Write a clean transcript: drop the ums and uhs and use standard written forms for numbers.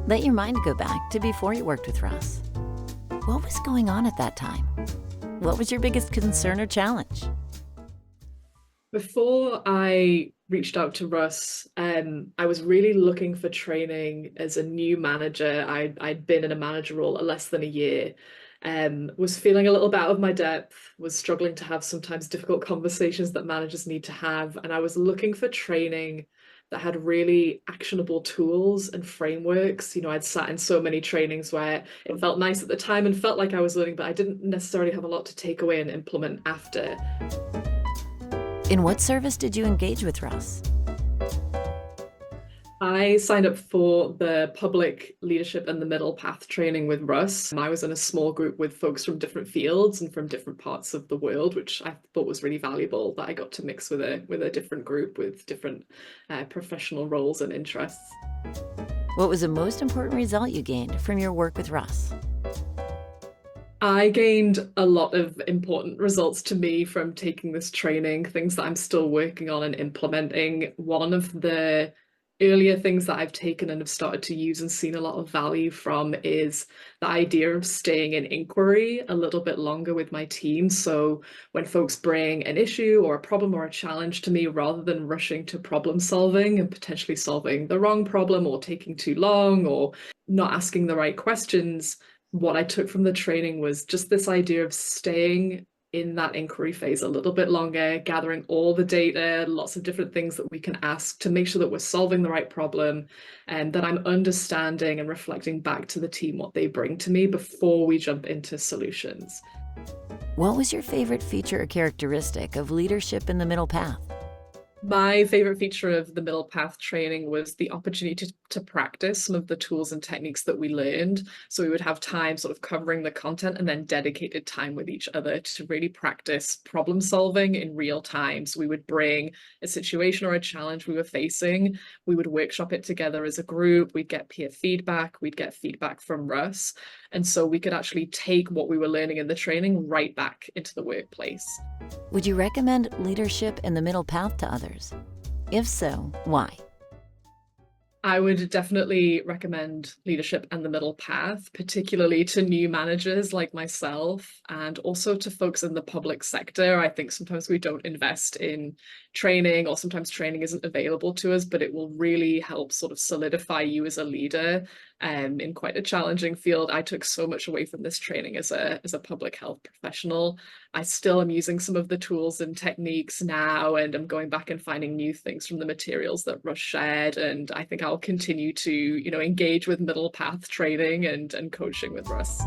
Let your mind go back to before you worked with Russ. What was going on at that time? What was your biggest concern or challenge? Before I reached out to Russ, I was really looking for training as a new manager. I'd been in a manager role less than a year, was feeling a little bit out of my depth, was struggling to have sometimes difficult conversations that managers need to have, and I was looking for training that had really actionable tools and frameworks. I'd sat in so many trainings where it felt nice at the time and felt like I was learning, but I didn't necessarily have a lot to take away and implement after. In what service did you engage with Russ? I signed up for the public leadership and the middle path training with Russ. I was in a small group with folks from different fields and from different parts of the world, which I thought was really valuable, that I got to mix with a different group with different professional roles and interests. What was the most important result you gained from your work with Russ? I gained a lot of important results to me from taking this training, things that I'm still working on and implementing. One of the earlier things that I've taken and have started to use and seen a lot of value from is the idea of staying in inquiry a little bit longer with my team. So when folks bring an issue or a problem or a challenge to me, rather than rushing to problem solving and potentially solving the wrong problem or taking too long or not asking the right questions, what I took from the training was just this idea of staying in that inquiry phase a little bit longer, gathering all the data, lots of different things that we can ask to make sure that we're solving the right problem and that I'm understanding and reflecting back to the team what they bring to me before we jump into solutions. What was your favorite feature or characteristic of leadership in the middle path? My favorite feature of the middle path training was the opportunity to practice some of the tools and techniques that we learned. So we would have time sort of covering the content and then dedicated time with each other to really practice problem solving in real time. So we would bring a situation or a challenge we were facing, we would workshop it together as a group, we'd get peer feedback, we'd get feedback from Russ. And so we could actually take what we were learning in the training right back into the workplace. Would you recommend leadership in the middle path to others? If so, why? I would definitely recommend leadership and the middle path, particularly to new managers like myself and also to folks in the public sector. I think sometimes we don't invest in training or sometimes training isn't available to us, but it will really help sort of solidify you as a leader in quite a challenging field. I took so much away from this training as a public health professional. I still am using some of the tools and techniques now, and I'm going back and finding new things from the materials that Russ shared. And I think I'll continue to, engage with middle path training and coaching with Russ.